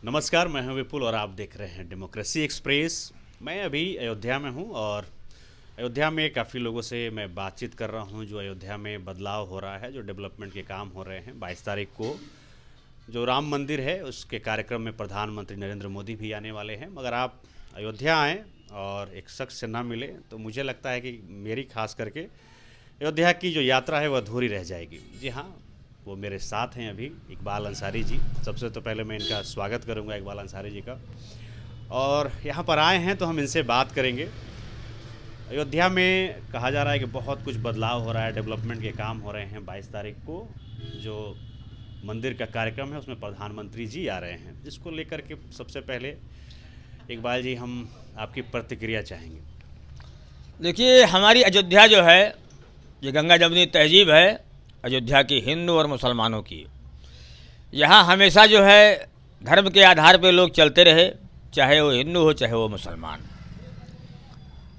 नमस्कार, मैं हूं विपुल और आप देख रहे हैं डेमोक्रेसी एक्सप्रेस। मैं अभी अयोध्या में हूं और अयोध्या में काफ़ी लोगों से मैं बातचीत कर रहा हूं। जो अयोध्या में बदलाव हो रहा है, जो डेवलपमेंट के काम हो रहे हैं, 22 तारीख को जो राम मंदिर है उसके कार्यक्रम में प्रधानमंत्री नरेंद्र मोदी भी आने वाले हैं। मगर आप अयोध्या आएँ और एक शख्स से ना मिले तो मुझे लगता है कि मेरी खास करके अयोध्या की जो यात्रा है वह अधूरी रह जाएगी। जी हाँ, वो मेरे साथ हैं अभी इकबाल अंसारी जी। सबसे तो पहले मैं इनका स्वागत करूंगा, इकबाल अंसारी जी का। और यहाँ पर आए हैं तो हम इनसे बात करेंगे। अयोध्या में कहा जा रहा है कि बहुत कुछ बदलाव हो रहा है, डेवलपमेंट के काम हो रहे हैं। 22 तारीख को जो मंदिर का कार्यक्रम है उसमें प्रधानमंत्री जी आ रहे हैं, जिसको लेकर के सबसे पहले इकबाल जी हम आपकी प्रतिक्रिया चाहेंगे। देखिए, हमारी अयोध्या जो है ये गंगा जमुनी तहजीब है अयोध्या की, हिंदू और मुसलमानों की। यहाँ हमेशा जो है धर्म के आधार पर लोग चलते रहे, चाहे वो हिंदू हो चाहे वो मुसलमान।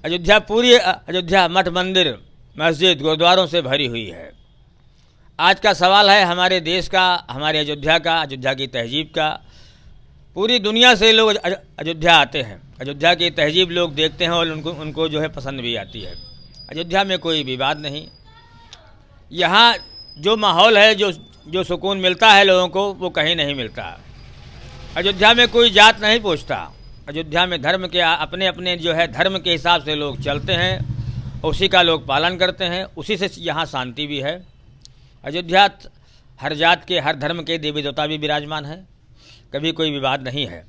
अयोध्या पूरी अयोध्या मठ मंदिर मस्जिद गुरुद्वारों से भरी हुई है। आज का सवाल है हमारे देश का, हमारे अयोध्या का, अयोध्या की तहजीब का। पूरी दुनिया से लोग अयोध्या आते हैं, अयोध्या की तहजीब लोग देखते हैं और उनको जो है पसंद भी आती है। अयोध्या में कोई विवाद नहीं। यहाँ जो माहौल है, जो सुकून मिलता है लोगों को, वो कहीं नहीं मिलता। अयोध्या में कोई जात नहीं पूछता। अयोध्या में धर्म के अपने अपने जो है धर्म के हिसाब से लोग चलते हैं, उसी का लोग पालन करते हैं, उसी से यहाँ शांति भी है। अयोध्या हर जात के, हर धर्म के देवी देवता भी विराजमान है। कभी कोई विवाद नहीं है।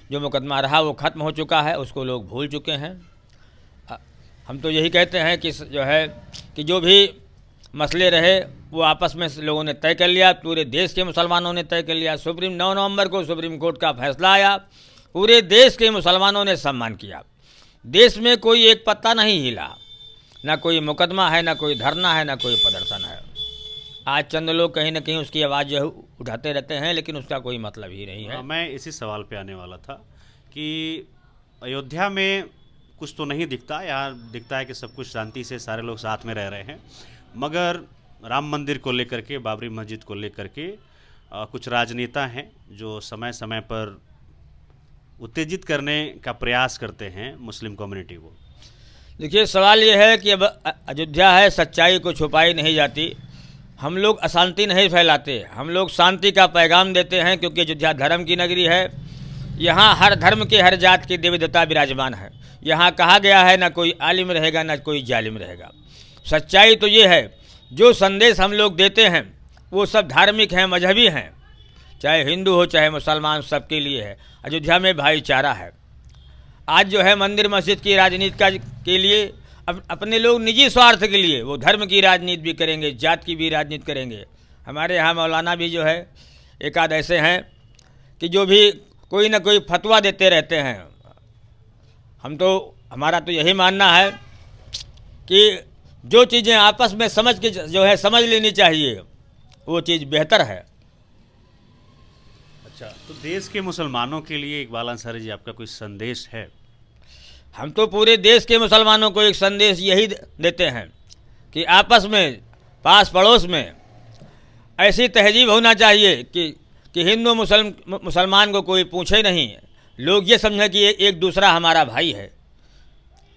जो मुकदमा रहा वो ख़त्म हो चुका है, उसको लोग भूल चुके हैं। हम तो यही कहते हैं कि जो भी मसले रहे वो आपस में लोगों ने तय कर लिया। पूरे देश के मुसलमानों ने तय कर लिया। 9 नवंबर को सुप्रीम कोर्ट का फैसला आया, पूरे देश के मुसलमानों ने सम्मान किया। देश में कोई एक पत्ता नहीं हिला, ना कोई मुकदमा है, ना कोई धरना है, ना कोई प्रदर्शन है। आज चंद लोग कहीं ना कहीं उसकी आवाज़ जो है उठाते रहते हैं, लेकिन उसका कोई मतलब ही नहीं है। मैं इसी सवाल पे आने वाला था कि अयोध्या में कुछ तो नहीं दिखता। यहाँ दिखता है कि सब कुछ शांति से सारे लोग साथ में रह रहे हैं, मगर राम मंदिर को लेकर के, बाबरी मस्जिद को लेकर के कुछ राजनेता हैं जो समय समय पर उत्तेजित करने का प्रयास करते हैं मुस्लिम कम्युनिटी को। देखिए, सवाल ये है कि अब अयोध्या है, सच्चाई को छुपाई नहीं जाती। हम लोग अशांति नहीं फैलाते, हम लोग शांति का पैगाम देते हैं, क्योंकि अयोध्या धर्म की नगरी है। यहाँ हर धर्म के, हर जात के देवी देवता विराजमान है। यहाँ कहा गया है ना कोई आलिम रहेगा ना कोई जालिम रहेगा। सच्चाई तो ये है, जो संदेश हम लोग देते हैं वो सब धार्मिक हैं, मजहबी हैं, चाहे हिंदू हो चाहे मुसलमान, सबके लिए है। अयोध्या में भाईचारा है। आज जो है मंदिर मस्जिद की राजनीति के लिए अपने लोग निजी स्वार्थ के लिए वो धर्म की राजनीति भी करेंगे, जात की भी राजनीति करेंगे। हमारे यहाँ मौलाना भी जो है एक आध ऐसे हैं कि जो भी कोई ना कोई फतवा देते रहते हैं। हमारा तो यही मानना है कि जो चीज़ें आपस में समझ लेनी चाहिए, वो चीज़ बेहतर है। अच्छा, तो देश के मुसलमानों के लिए इकबाल अंसारी जी आपका कोई संदेश है? हम तो पूरे देश के मुसलमानों को एक संदेश यही देते हैं कि आपस में, पास पड़ोस में ऐसी तहजीब होना चाहिए कि हिंदू मुसलमान को कोई पूछे नहीं, लोग ये समझें कि एक दूसरा हमारा भाई है।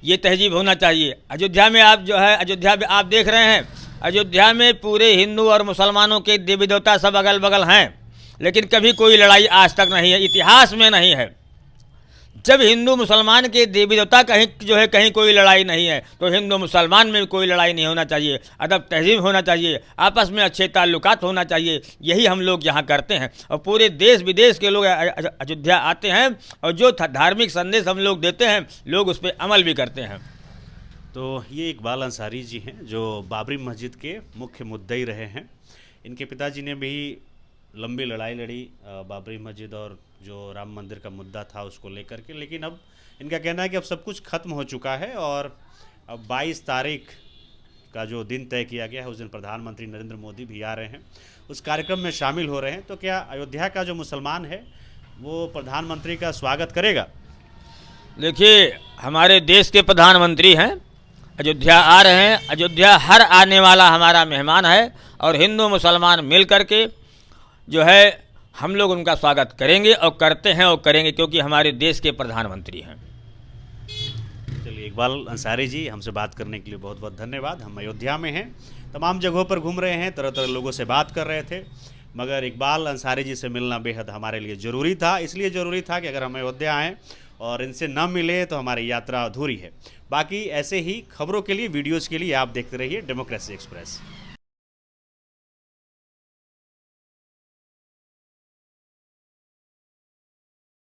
ये तहजीब होना चाहिए। अयोध्या में अयोध्या में आप देख रहे हैं, अयोध्या में पूरे हिंदू और मुसलमानों के देवी देवता सब अगल बगल हैं, लेकिन कभी कोई लड़ाई आज तक नहीं है, इतिहास में नहीं है। जब हिंदू मुसलमान के देवी देवता कहीं कोई लड़ाई नहीं है, तो हिंदू मुसलमान में कोई लड़ाई नहीं होना चाहिए। अदब तहजीब होना चाहिए, आपस में अच्छे ताल्लुकात होना चाहिए। यही हम लोग यहाँ करते हैं और पूरे देश विदेश के लोग अयोध्या आते हैं और जो धार्मिक संदेश हम लोग देते हैं, लोग उस पर अमल भी करते हैं। तो ये इकबाल अंसारी जी हैं जो बाबरी मस्जिद के मुख्य मुद्दई रहे हैं। इनके पिताजी ने भी लंबी लड़ाई लड़ी बाबरी मस्जिद और जो राम मंदिर का मुद्दा था उसको लेकर के, लेकिन अब इनका कहना है कि अब सब कुछ खत्म हो चुका है और अब 22 तारीख का जो दिन तय किया गया है उस दिन प्रधानमंत्री नरेंद्र मोदी भी आ रहे हैं, उस कार्यक्रम में शामिल हो रहे हैं। तो क्या अयोध्या का जो मुसलमान है वो प्रधानमंत्री का स्वागत करेगा? देखिए, हमारे देश के प्रधानमंत्री हैं, अयोध्या आ रहे हैं। अयोध्या हर आने वाला हमारा मेहमान है और हिंदू मुसलमान मिल कर के जो है हम लोग उनका स्वागत करेंगे और करते हैं और करेंगे, क्योंकि हमारे देश के प्रधानमंत्री हैं। चलिए, इकबाल अंसारी जी, हमसे बात करने के लिए बहुत बहुत धन्यवाद। हम अयोध्या में हैं, तमाम जगहों पर घूम रहे हैं, तरह तरह लोगों से बात कर रहे थे, मगर इकबाल अंसारी जी से मिलना बेहद हमारे लिए ज़रूरी था। इसलिए ज़रूरी था कि अगर हम अयोध्या आएँ और इनसे न मिले तो हमारी यात्रा अधूरी है। बाकी ऐसे ही खबरों के लिए, वीडियोज़ के लिए आप देखते रहिए डेमोक्रेसी एक्सप्रेस।